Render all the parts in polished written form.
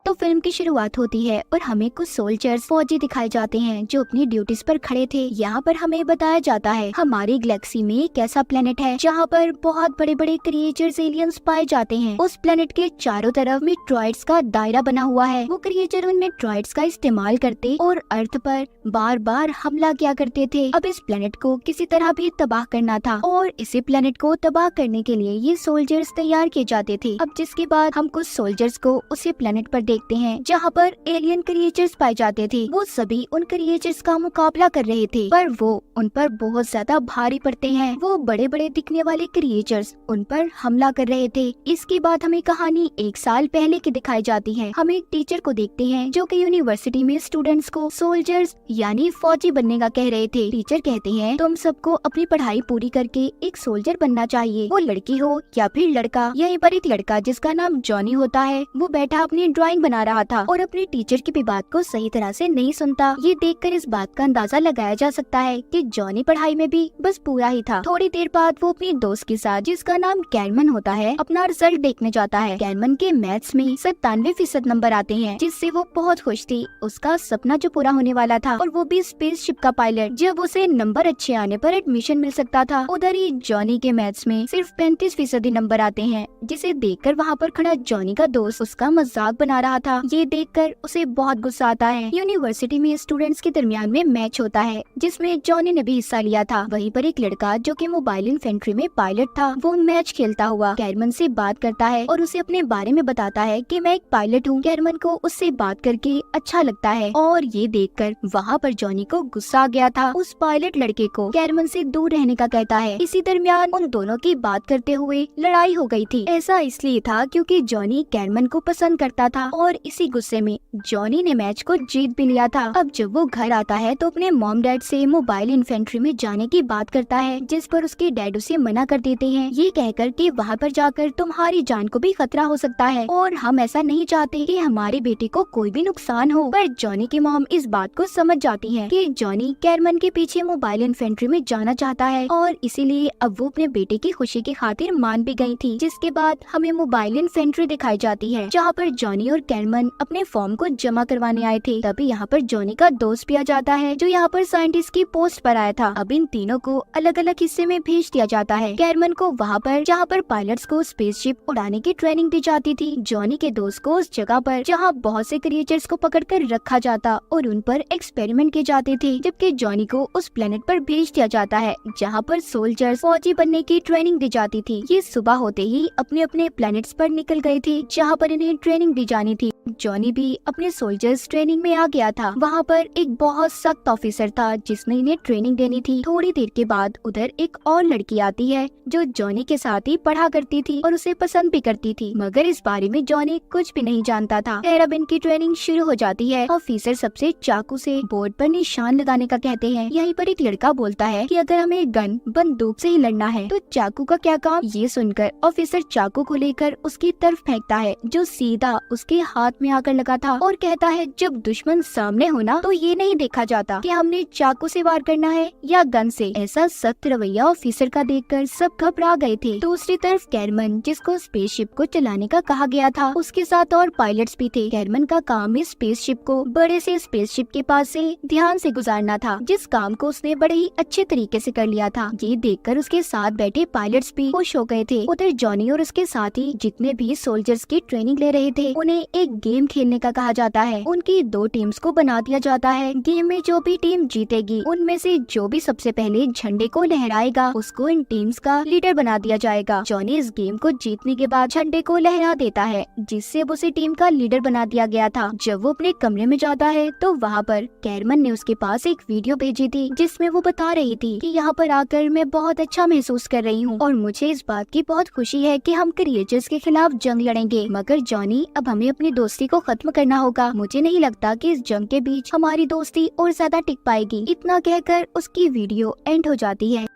तो फिल्म की शुरुआत होती है और हमें कुछ सोल्जर्स फौजी दिखाए जाते हैं जो अपनी ड्यूटीज पर खड़े थे। यहाँ पर हमें बताया जाता है हमारी गैलेक्सी में एक ऐसा प्लेनेट है जहाँ पर बहुत बड़े बड़े क्रिएचर्स एलियंस पाए जाते हैं। उस प्लेनेट के चारों तरफ मेट्रॉइड्स का दायरा बना हुआ है। वो क्रिएचर उन मेट्रॉइड्स का इस्तेमाल करते और अर्थ पर बार बार हमला किया करते थे। अब इस प्लेनेट को किसी तरह भी तबाह करना था और इसी प्लेनेट को तबाह करने के लिए ये सोल्जर्स तैयार किए जाते थे। अब जिसके बाद हम कुछ सोल्जर्स को उसी प्लेनेट पर देखते हैं जहाँ पर एलियन क्रिएचर्स पाए जाते थे। वो सभी उन क्रिएचर्स का मुकाबला कर रहे थे पर वो उन पर बहुत ज्यादा भारी पड़ते हैं। वो बड़े बड़े दिखने वाले क्रिएचर्स उन पर हमला कर रहे थे। इसके बाद हमें कहानी 1 साल पहले की दिखाई जाती है। हम एक टीचर को देखते हैं जो कि यूनिवर्सिटी में स्टूडेंट्स को सोल्जर्स यानी फौजी बनने का कह रहे थे। टीचर कहते हैं तुम सबको अपनी पढ़ाई पूरी करके एक सोल्जर बनना चाहिए, वो लड़की हो या फिर लड़का। यहीं पर एक लड़का जिसका नाम जॉनी होता है वो बैठा अपनी ड्राइंग बना रहा था और अपने टीचर की भी बात को सही तरह से नहीं सुनता। ये देखकर इस बात का अंदाजा लगाया जा सकता है कि जॉनी पढ़ाई में भी बस पूरा ही था। थोड़ी देर बाद वो अपनी दोस्त के साथ जिसका नाम कैरमन होता है अपना रिजल्ट देखने जाता है। कैरमन के मैथ्स में 97% नंबर आते हैं जिससे वो बहुत खुश थी। उसका सपना जो पूरा होने वाला था और वो भी स्पेसशिप का पायलट। जब उसे नंबर अच्छे आने पर एडमिशन मिल सकता था, उधर ही जॉनी के मैथ्स में सिर्फ 35% नंबर आते हैं, जिसे देखकर वहाँ पर खड़ा जॉनी का दोस्त उसका मजाक बना रहा था। ये देखकर उसे बहुत गुस्सा आता है। यूनिवर्सिटी में स्टूडेंट्स के दरमियान में मैच होता है जिसमें जॉनी ने भी हिस्सा लिया था। वहीं पर एक लड़का जो कि मोबाइल इन्फेंट्री में पायलट था वो मैच खेलता हुआ कैरमन से बात करता है और उसे अपने बारे में बताता है कि मैं एक पायलट हूँ। कैरमन को उससे बात करके अच्छा लगता है और ये देखकर वहाँ पर जॉनी को गुस्सा आ गया था। उस पायलट लड़के को कैरमन से दूर रहने का कहता है। इसी दरमियान उन दोनों की बात करते हुए लड़ाई हो गई थी। ऐसा इसलिए था क्योंकि जॉनी कैरमन को पसंद करता था और इसी गुस्से में जॉनी ने मैच को जीत भी लिया था। अब जब वो घर आता है तो अपने मॉम डैड से मोबाइल इन्फेंट्री में जाने की बात करता है, जिस पर उसके डैड उसे मना कर देते हैं, ये कहकर कि वहाँ पर जाकर तुम्हारी जान को भी खतरा हो सकता है और हम ऐसा नहीं चाहते कि हमारी बेटी को कोई भी नुकसान हो। पर जॉनी की मॉम इस बात को समझ जाती है कि जॉनी कैरमन के पीछे मोबाइल इन्फेंट्री में जाना चाहता है और इसीलिए अब वो अपने बेटे की खुशी की खातिर मान भी गई थी। जिसके बाद हमें मोबाइल इन्फेंट्री दिखाई जाती है जहाँ पर जॉनी और कैरमन अपने फॉर्म को जमा करवाने आए थे। तभी यहाँ पर जॉनी का दोस्त भी आ जाता है जो यहाँ पर साइंटिस्ट की पोस्ट पर आया था। अब इन तीनों को अलग अलग हिस्से में भेज दिया जाता है। कैरमन को वहाँ पर जहाँ पर पायलट्स को स्पेसशिप उड़ाने की ट्रेनिंग दी जाती थी, जॉनी के दोस्त को उस जगह पर जहाँ बहुत से क्रिएचर्स को पकड़कर रखा जाता और उन पर एक्सपेरिमेंट किए जाते थे, जबकि जॉनी को उस प्लेनेट पर भेज दिया जाता है जहाँ पर सोल्जर्स फौजी बनने की ट्रेनिंग दी जाती थी। ये सुबह होते ही अपने अपने प्लैनेट्स पर निकल गए थे जहाँ पर इन्हें ट्रेनिंग दी जानी थी। जॉनी भी अपने सोल्जर्स ट्रेनिंग में आ गया था। वहाँ पर एक बहुत सख्त ऑफिसर था जिसने इन्हें ट्रेनिंग देनी थी। थोड़ी देर के बाद उधर एक और लड़की आती है जो जॉनी के साथ ही पढ़ा करती थी और उसे पसंद भी करती थी, मगर इस बारे में जॉनी कुछ भी नहीं जानता था। खैर अब इनकी ट्रेनिंग शुरू हो जाती है। ऑफिसर सबसे चाकू से बोर्ड पर निशान लगाने का कहते हैं। यहीं पर एक लड़का बोलता है कि अगर हमें गन बंदूक से ही लड़ना है तो चाकू का क्या काम। ये सुनकर ऑफिसर चाकू को लेकर उसकी तरफ फेंकता है जो सीधा उसके हाथ में आकर लगा था और कहता है जब दुश्मन सामने हो ना तो ये नहीं देखा जाता कि हमने चाकू से वार करना है या गन से। ऐसा सख्त रवैया ऑफिसर का देखकर सब घबरा गए थे। दूसरी तरफ कैरमन जिसको स्पेसशिप को चलाने का कहा गया था, उसके साथ और पायलट्स भी थे। कैरमन का काम इस स्पेसशिप को बड़े से स्पेसशिप के पास से ध्यान से गुजारना था, जिस काम को उसने बड़े ही अच्छे तरीके से कर लिया था। ये देखकर उसके साथ बैठे पायलट्स भी खुश हो गए थे। उधर जॉनी और उसके साथी जितने भी सोल्जर्स की ट्रेनिंग ले रहे थे उन्हें एक गेम खेलने का कहा जाता है। उनकी 2 टीम्स को बना दिया जाता है। गेम में जो भी टीम जीतेगी उनमें से जो भी सबसे पहले झंडे को लहराएगा उसको इन टीम्स का लीडर बना दिया जाएगा। जॉनी इस गेम को जीतने के बाद झंडे को लहरा देता है जिससे अब उसे टीम का लीडर बना दिया गया था। जब वो अपने कमरे में जाता है तो वहाँ पर कैरमन ने उसके पास एक वीडियो भेजी थी जिसमें वो बता रही थी कि यहाँ पर आकर मैं बहुत अच्छा महसूस कर रही हूँ और मुझे इस बात की बहुत खुशी है कि हम क्रिएचर्स के खिलाफ जंग लड़ेंगे, मगर जॉनी अब हमें अपनी दोस्ती को खत्म करना होगा। मुझे नहीं लगता कि इस जंग के बीच हमारी दोस्ती और ज्यादा टिक पाएगी। इतना कहकर उसकी वीडियो एंड हो जाती है।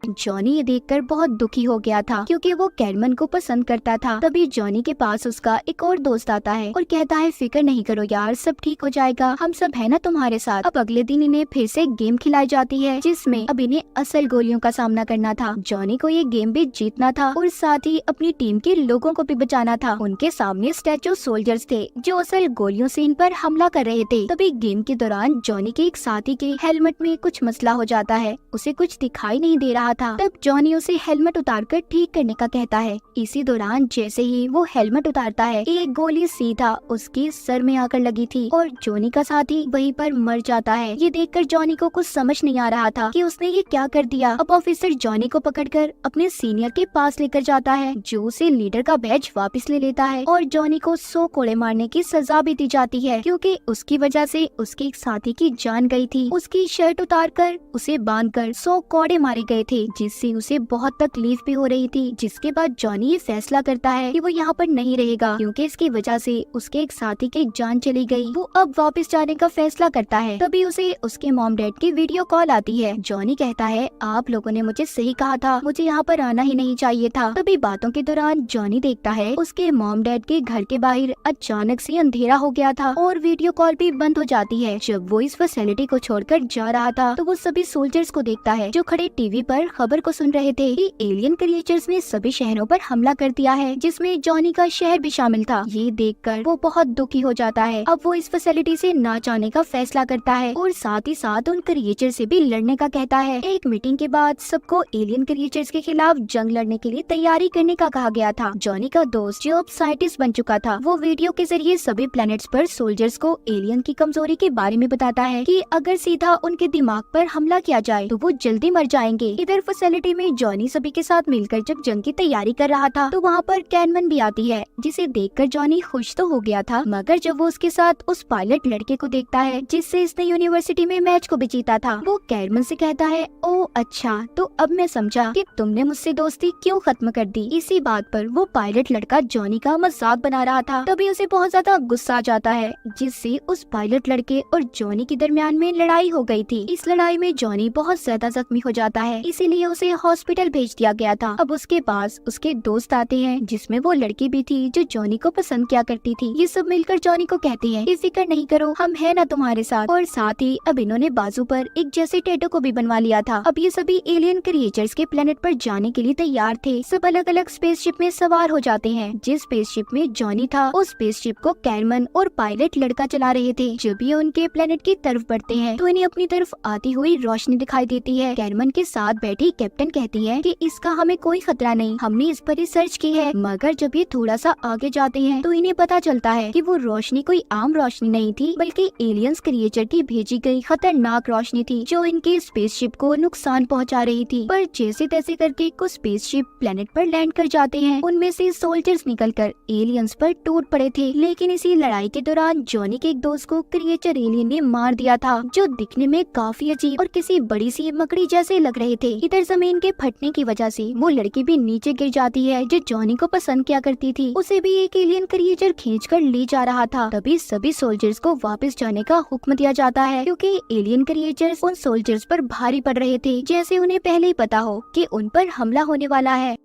जॉनी ये देखकर बहुत दुखी हो गया था क्योंकि वो कैरमन को पसंद करता था। तभी जॉनी के पास उसका एक और दोस्त आता है और कहता है फिक्र नहीं करो यार, सब ठीक हो जाएगा, हम सब है ना तुम्हारे साथ। अब अगले दिन इन्हें फिर से गेम खिलाई जाती है जिसमें अब इन्हें असल गोलियों का सामना करना था। जॉनी को ये गेम भी जीतना था और साथ ही अपनी टीम के लोगों को भी बचाना था। उनके सामने स्टैचू सोल्जर्स थे जो असल गोलियों से इन पर हमला कर रहे थे। तभी गेम के दौरान जॉनी के एक साथी के हेलमेट में कुछ मसला हो जाता है, उसे कुछ दिखाई नहीं दे रहा था। तब जॉनी उसे हेलमेट उतारकर ठीक करने का कहता है। इसी दौरान जैसे ही वो हेलमेट उतारता है एक गोली सीधा उसके सर में आकर लगी थी और जॉनी का साथी वहीं पर मर जाता है। ये देखकर जॉनी को कुछ समझ नहीं आ रहा था कि उसने ये क्या कर दिया। अब ऑफिसर जॉनी को पकड़कर अपने सीनियर के पास लेकर जाता है जो उसे लीडर का बैज वापस ले लेता है और जॉनी को 100 कोड़े मारने की सजा भी दी जाती है क्योंकि उसकी वजह से उसके एक साथी की जान गई थी। उसकी शर्ट उतारकर उसे बांधकर 100 कोड़े मारे गए थे जिससे उसे बहुत तकलीफ भी हो रही थी। जिसके बाद जॉनी ये फैसला करता है कि वो यहाँ पर नहीं रहेगा क्योंकि इसकी वजह से उसके एक साथी की जान चली गई। वो अब वापस जाने का फैसला करता है। तभी उसे उसके मॉम डैड की वीडियो कॉल आती है। जॉनी कहता है आप लोगों ने मुझे सही कहा था, मुझे यहाँ पर आना ही नहीं चाहिए था। तभी बातों के दौरान जॉनी देखता है उसके मॉम डैड के घर के बाहर अचानक से अंधेरा हो गया था और वीडियो कॉल भी बंद हो जाती है। जब वो इस फैसिलिटी को छोड़कर जा रहा था तो वो सभी सोल्जर्स को देखता है जो खड़े टीवी पर खबर को सुन रहे थे कि एलियन क्रिएचर्स ने सभी शहरों पर हमला कर दिया है जिसमें जॉनी का शहर भी शामिल था। ये देखकर वो बहुत दुखी हो जाता है। अब वो इस फैसिलिटी से ना जाने का फैसला करता है और साथ ही साथ उन क्रिएचर से भी लड़ने का कहता है। एक मीटिंग के बाद सबको एलियन क्रिएचर्स के खिलाफ जंग लड़ने के लिए तैयारी करने का कहा गया था। जॉनी का दोस्त जो अब साइंटिस्ट बन चुका था वो वीडियो के जरिए सभी प्लैनेट्स पर सोल्जर्स को एलियन की कमजोरी के बारे में बताता है कि अगर सीधा उनके दिमाग पर हमला किया जाए तो वो जल्दी मर जाएंगे। इधर फैसिलिटी में जॉनी सभी के साथ मिलकर जब जंग की तैयारी कर रहा था तो वहाँ पर कैरमन भी आती है जिसे देखकर जॉनी खुश तो हो गया था मगर जब वो उसके साथ उस पायलट लड़के को देखता है जिससे इसने यूनिवर्सिटी में मैच को भी जीता था, वो कैरमन से कहता है ओ अच्छा, तो अब मैं समझा कि तुमने मुझसे दोस्ती क्यों खत्म कर दी। इसी बात पर वो पायलट लड़का जॉनी का मजाक बना रहा था। तभी उसे बहुत ज्यादा गुस्सा आ जाता है जिससे उस पायलट लड़के और जॉनी के दरमियान में लड़ाई हो गई थी। इस लड़ाई में जॉनी बहुत ज्यादा जख्मी हो जाता है इसीलिए उसे हॉस्पिटल भेज दिया गया था। अब उसके पास उसके दोस्त आते हैं जिसमें वो लड़की भी थी जो जॉनी को पसंद किया करती थी। ये सब मिलकर जॉनी को कहते हैं कि फिक्र नहीं करो, हम है ना तुम्हारे साथ। और साथ ही अब इन्होंने बाजू पर एक जैसे टैटू को भी बनवा लिया था। अब ये सभी एलियन क्रिएचर्स के प्लेनेट पर जाने के लिए तैयार थे। सब अलग अलग स्पेसशिप में सवार हो जाते हैं। जिस स्पेसशिप में जॉनी था उस स्पेसशिप को कैरमन और पायलट लड़का चला रहे थे। जब ये उनके प्लेनेट की तरफ बढ़ते हैं तो इन्हें अपनी तरफ आती हुई रोशनी दिखाई देती है। कैरमन के साथ बैठी कैप्टन कहती है कि इसका हमें कोई खतरा नहीं, हमने इस पर रिसर्च की है। मगर जब ये थोड़ा सा आगे जाते हैं तो इन्हें पता चलता है कि वो रोशनी कोई आम रोशनी नहीं थी बल्कि एलियंस क्रिएचर की भेजी गई खतरनाक रोशनी थी जो इनके स्पेसशिप को नुकसान पहुंचा रही थी। पर जैसे तैसे करके कुछ स्पेसशिप प्लेनेट पर लैंड कर जाते हैं। उनमें से सोल्जर्स निकलकर एलियंस पर टूट पड़े थे। लेकिन इसी लड़ाई के दौरान जॉनी के एक दोस्त को क्रिएचर एलियन ने मार दिया था जो दिखने में काफी अजीब और किसी बड़ी सी मकड़ी जैसे लग रहे थे। इधर जमीन के फटने की वजह से वो लड़की भी नीचे गिर जाती है जो जॉनी को पसंद किया करती थी। उसे भी एक एलियन क्रिएचर खींचकर ले जा रहा था। तभी सभी सोल्जर्स को वापस जाने का हुक्म दिया जाता है क्योंकि एलियन क्रिएचर्स उन सोल्जर्स पर भारी पड़ रहे थे जैसे उन्हें पहले ही पता हो कि उन पर हमला होने वाला है।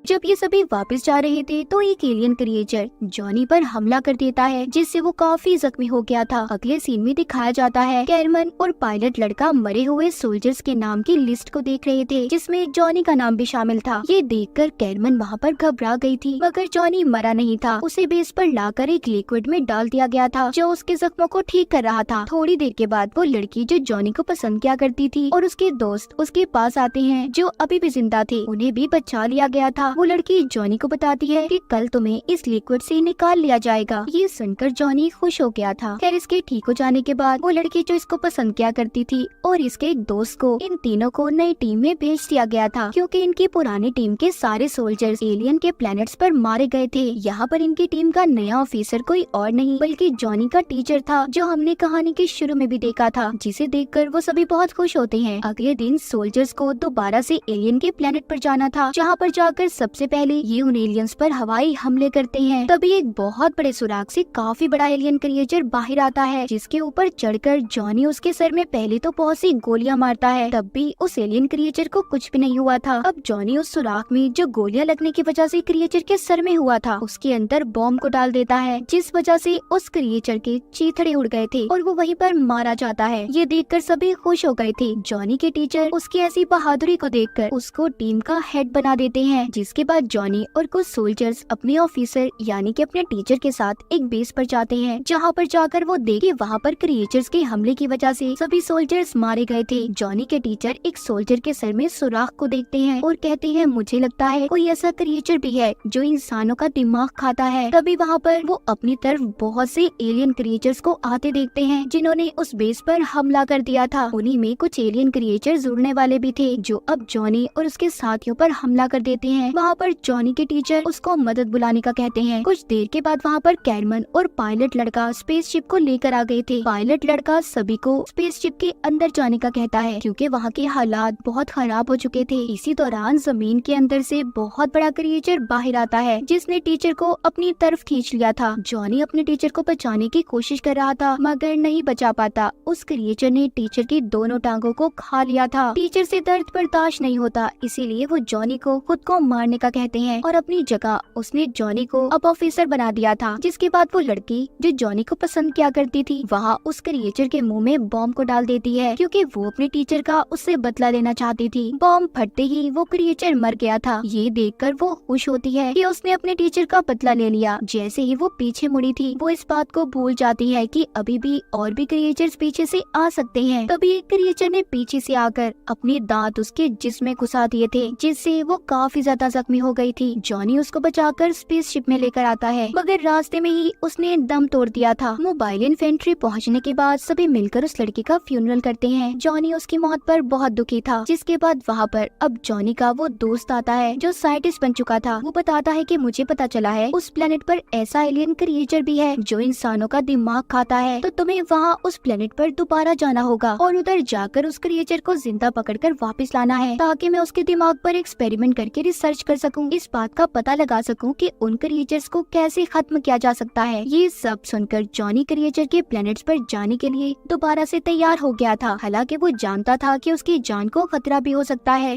जब ये सभी वापस जा रहे थे तो एक एलियन क्रिएचर जॉनी पर हमला कर देता है जिससे वो काफी जख्मी हो गया था। अगले सीन में दिखाया जाता है कैरमन और पायलट लड़का मरे हुए सोल्जर्स के नाम की लिस्ट को देख रहे थे जिसमें जॉनी का नाम भी शामिल था। ये देखकर कैरमन वहाँ पर घबरा गई थी मगर जॉनी मरा नहीं था। उसे बेस पर लाकर एक लिक्विड में डाल दिया गया था जो उसके जख्मों को ठीक कर रहा था। थोड़ी देर के बाद वो लड़की जो जॉनी को पसंद किया करती थी और उसके दोस्त उसके पास आते हैं जो अभी भी जिंदा थे, उन्हें भी बचा लिया गया था। वो लड़की जॉनी को बताती है कि कल तुम्हें इस लिक्विड से निकाल लिया जाएगा। ये सुनकर जॉनी खुश हो गया था। खैर इसके ठीक हो जाने के बाद वो लड़की जो इसको पसंद किया करती थी और इसके एक दोस्त को, इन तीनों को नई टीम में भेज दिया गया था क्योंकि इनकी पुरानी टीम के सारे सोल्जर्स एलियन के प्लैनेट्स पर मारे गए थे। यहाँ पर इनकी टीम का नया ऑफिसर कोई और नहीं बल्कि जॉनी का टीचर था जो हमने कहानी के शुरू में भी देखा था, जिसे देखकर वो सभी बहुत खुश होते हैं। अगले दिन सोल्जर्स को दोबारा से एलियन के प्लैनेट पर जाना था जहाँ पर जाकर सबसे पहले ये उन एलियंस पर हवाई हमले करते हैं। तभी एक बहुत बड़े सुराग से काफी बड़ा एलियन क्रिएचर बाहर आता है, जिसके ऊपर चढ़कर जॉनी उसके सर में पहले तो बहुत सी गोलियां मारता है। तब भी उस एलियन क्रिएचर को कुछ भी नहीं हुआ था। अब जॉनी उस सुराग में जो गोलियां लगने की वजह से क्रिएचर के सर में हुआ था उसके अंदर बॉम्ब को डाल देता है, जिस वजह से उस क्रिएचर के चीथड़े उड़ गए थे और वो वहीं पर मारा जाता है। ये देखकर सभी खुश हो गए थे। जॉनी के टीचर उसकी ऐसी बहादुरी को देखकर उसको टीम का हेड बना देते हैं। जिसके बाद जॉनी और कुछ सोल्जर्स अपने ऑफिसर यानी कि अपने टीचर के साथ एक बेस पर जाते हैं, जहाँ पर जाकर वो देखे वहाँ पर क्रिएचर्स के हमले की वजह से सभी सोल्जर्स मारे गए थे। जॉनी के टीचर एक सोल्जर के सर में सुराख को देखते हैं और कहते हैं मुझे लगता है कोई ऐसा क्रिएचर भी है जो इंसानों का दिमाग खाता है। तभी वहाँ पर वो अपनी तरफ बहुत से एलियन क्रिएचर्स को आते देखते हैं जिन्होंने उस बेस पर हमला कर दिया था। उन्हीं में कुछ एलियन क्रिएचर्स उड़ने वाले भी थे जो अब जॉनी और उसके साथियों पर हमला कर देते हैं। वहाँ पर जॉनी के टीचर उसको मदद बुलाने का कहते हैं। कुछ देर के बाद वहाँ पर कैरमन और पायलट लड़का स्पेसशिप को लेकर आ गए थे। पायलट लड़का सभी को स्पेसशिप के अंदर जाने का कहता है क्योंकि वहाँ के हालात बहुत खराब हो चुके थे। इसी दौरान जमीन के अंदर से बहुत बड़ा क्रिएचर बाहर आता है जिसने टीचर को अपनी तरफ खींच लिया था। जॉनी अपने टीचर को बचाने की कोशिश कर रहा था मगर नहीं बचा पाता। उस क्रिएचर ने टीचर की दोनों टांगों को खा लिया था। टीचर से दर्द बर्दाश्त नहीं होता, इसीलिए वो जॉनी को खुद को मारने का कहते हैं और अपनी जगह उसने जॉनी को अब ऑफिसर बना दिया था। जिसके बाद वो लड़की जो जॉनी को पसंद किया करती थी वहाँ उस क्रिएचर के मुंह में बॉम्ब को डाल देती है क्योंकि वो अपने टीचर का उससे बदला लेना चाहती थी। बॉम्ब फटते ही वो क्रिएचर मर गया था। ये देखकर वो खुश होती है कि उसने अपने टीचर का बदला ले लिया। जैसे ही वो पीछे मुड़ी थी वो इस बात को भूल जाती है कि अभी भी और भी क्रिएचर्स पीछे से आ सकते हैं। तभी एक क्रिएचर ने पीछे से आकर अपने दांत उसके जिस्म में घुसा दिए थे जिससे वो काफी ज्यादा जख्मी हो गई थी। जॉनी उसको बचाकर स्पेसशिप में लेकर आता है मगर रास्ते में ही उसने दम तोड़ दिया था। मोबाइल इन्फेंट्री पहुंचने के बाद सभी मिलकर उस लड़की का फ्यूनरल करते हैं। जॉनी उसकी मौत पर बहुत दुखी था। जिसके बाद वहाँ पर अब जॉनी का वो दोस्त आता है जो साइंटिस्ट बन चुका था। वो बताता है कि मुझे पता चला है उस प्लेनेट पर ऐसा एलियन क्रिएचर भी है जो इंसानों का दिमाग खाता है, तो तुम्हें वहाँ उस प्लेनेट पर दोबारा जाना होगा और उधर जाकर उस क्रिएचर को जिंदा पकड़कर वापस लाना है ताकि मैं उसके दिमाग पर एक्सपेरिमेंट करके रिसर्च कर सकूं, इस बात का पता लगा सकूं कि उन क्रिएचर्स को कैसे खत्म किया जा सकता है। ये सब सुनकर जॉनी क्रिएचर के प्लेनेट्स पर जाने के लिए दोबारा से तैयार हो गया था। हालांकि वो जानता था कि उसकी जान को खतरा भी हो सकता है।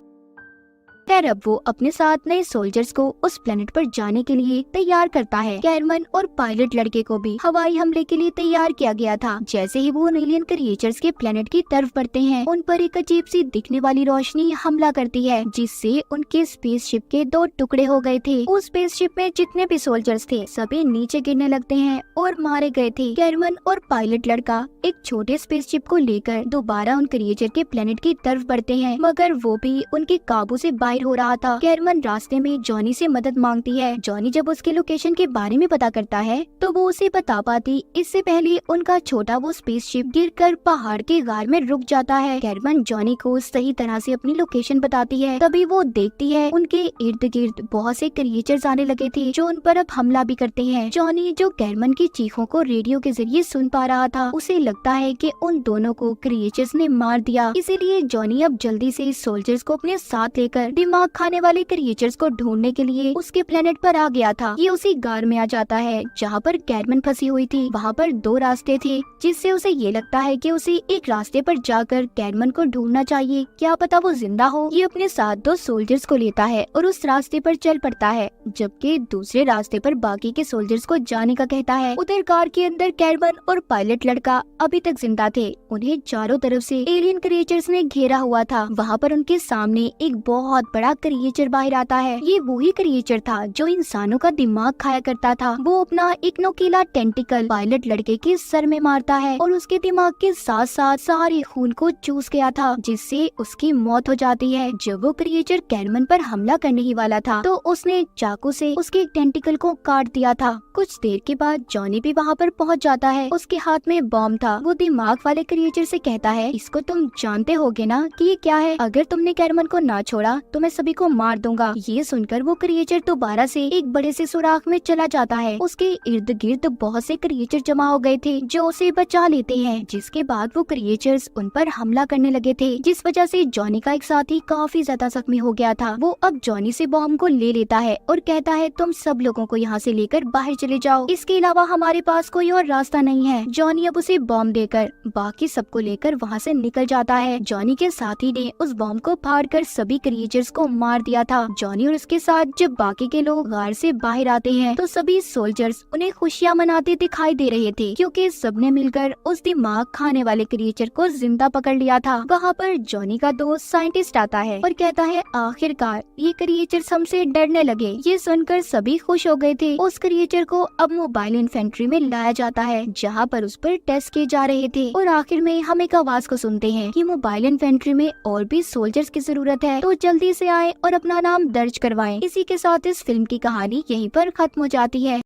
खैर अब वो अपने साथ नए सोल्जर्स को उस प्लेनेट पर जाने के लिए तैयार करता है। कैरमन और पायलट लड़के को भी हवाई हमले के लिए तैयार किया गया था। जैसे ही वो एलियन क्रिएचर्स के प्लेनेट की तरफ बढ़ते हैं उन पर एक अजीब सी दिखने वाली रोशनी हमला करती है जिससे उनके स्पेसशिप के 2 टुकड़े हो गए थे। उस स्पेसशिप में जितने भी सोल्जर्स थे सभी नीचे गिरने लगते हैं और मारे गए थे। कैरमन और पायलट लड़का एक छोटे स्पेसशिप को लेकर दोबारा उन क्रिएचर के प्लेनेट की तरफ बढ़ते हैं मगर वो भी उनके काबू से बाहर हो रहा था। कैरमन रास्ते में जॉनी से मदद मांगती है। जॉनी जब उसके लोकेशन के बारे में पता करता है तो वो उसे बता पाती इससे पहले उनका छोटा वो स्पेसशिप गिरकर पहाड़ के गार में रुक जाता है। कैरमन जॉनी को सही तरह से अपनी लोकेशन बताती है। तभी वो देखती है उनके इर्द गिर्द बहुत से क्रिएचर्स आने लगे थे जो उन पर अब हमला भी करते हैं। जॉनी जो कैरमन की चीखों को रेडियो के जरिए सुन पा रहा था उसे लगता है कि उन दोनों को क्रिएचर्स ने मार दिया, इसीलिए जॉनी अब जल्दी से सोल्जर्स को अपने साथ लेकर दिमाग खाने वाले क्रिएचर्स को ढूंढने के लिए उसके प्लेनेट पर आ गया था। ये उसी गार में आ जाता है जहाँ पर कैरमन फंसी हुई थी। वहाँ पर 2 रास्ते थे जिससे उसे ये लगता है कि उसे एक रास्ते पर जाकर कैरमन को ढूंढना चाहिए, क्या पता वो जिंदा हो। ये अपने साथ 2 सोल्जर्स को लेता है और उस रास्ते पर चल पड़ता है, जबकि दूसरे रास्ते पर बाकी के सोल्जर्स को जाने का कहता है। उधर कार के अंदर कैरमन और पायलट लड़का अभी तक जिंदा थे। उन्हें चारों तरफ से एलियन क्रिएचर्स ने घेरा हुआ था। वहाँ पर उनके सामने एक बहुत बड़ा क्रिएचर बाहर आता है। ये वही क्रिएचर था जो इंसानों का दिमाग खाया करता था। वो अपना एक नोकीला टेंटिकल पायलट लड़के के सर में मारता है और उसके दिमाग के साथ साथ सारे खून को चूस गया था जिससे उसकी मौत हो जाती है। जब वो क्रिएचर कैरमन पर हमला करने ही वाला था तो उसने चाकू से उसके एक टेंटिकल को काट दिया था। कुछ देर के बाद जॉनी भी वहाँ पर पहुँच जाता है। उसके हाथ में बॉम्ब था। वो दिमाग वाले क्रिएचर से कहता है इसको तुम जानते होगे ना कि ये क्या है, अगर तुमने कैरमन को ना छोड़ा तो मैं सभी को मार दूंगा। ये सुनकर वो क्रिएचर दोबारा से एक बड़े से सुराख में चला जाता है। उसके इर्द गिर्द बहुत से क्रिएचर जमा हो गए थे जो उसे बचा लेते हैं, जिसके बाद वो क्रिएचर्स उन पर हमला करने लगे थे, जिस वजह से जॉनी का एक साथी काफी ज्यादा जख्मी हो गया था। वो अब जॉनी से बॉम्ब को ले लेता है और कहता है तुम सब लोगों को यहाँ से लेकर बाहर चले जाओ, इसके अलावा हमारे पास कोई और रास्ता नहीं है। जॉनी अब उसे बॉम्ब देकर बाकी सबको लेकर वहाँ से निकल जाता है। जॉनी के साथी ने उस बॉम्ब को फाड़कर सभी क्रिएचर्स को मार दिया था। जॉनी और उसके साथ जब बाकी के लोग गार से बाहर आते हैं तो सभी सोल्जर्स उन्हें खुशियां मनाते दिखाई दे रहे थे, क्योंकि सबने मिलकर उस दिमाग खाने वाले क्रिएचर को जिंदा पकड़ लिया था। वहाँ पर जॉनी का दोस्त साइंटिस्ट आता है और कहता है आखिरकार ये क्रिएचर्स हमसे डरने लगे। ये सुनकर सभी खुश हो गए थे। उस क्रिएचर को अब मोबाइल इन्फेंट्री में लाया जाता है, जहाँ पर उस पर टेस्ट किए जा रहे थे। और आखिर में हम एक आवाज को सुनते हैं कि मोबाइल इन्फेंट्री में और भी सोल्जर्स की जरूरत है, तो जल्दी से आए और अपना नाम दर्ज करवाएं। इसी के साथ इस फिल्म की कहानी यहीं पर खत्म हो जाती है।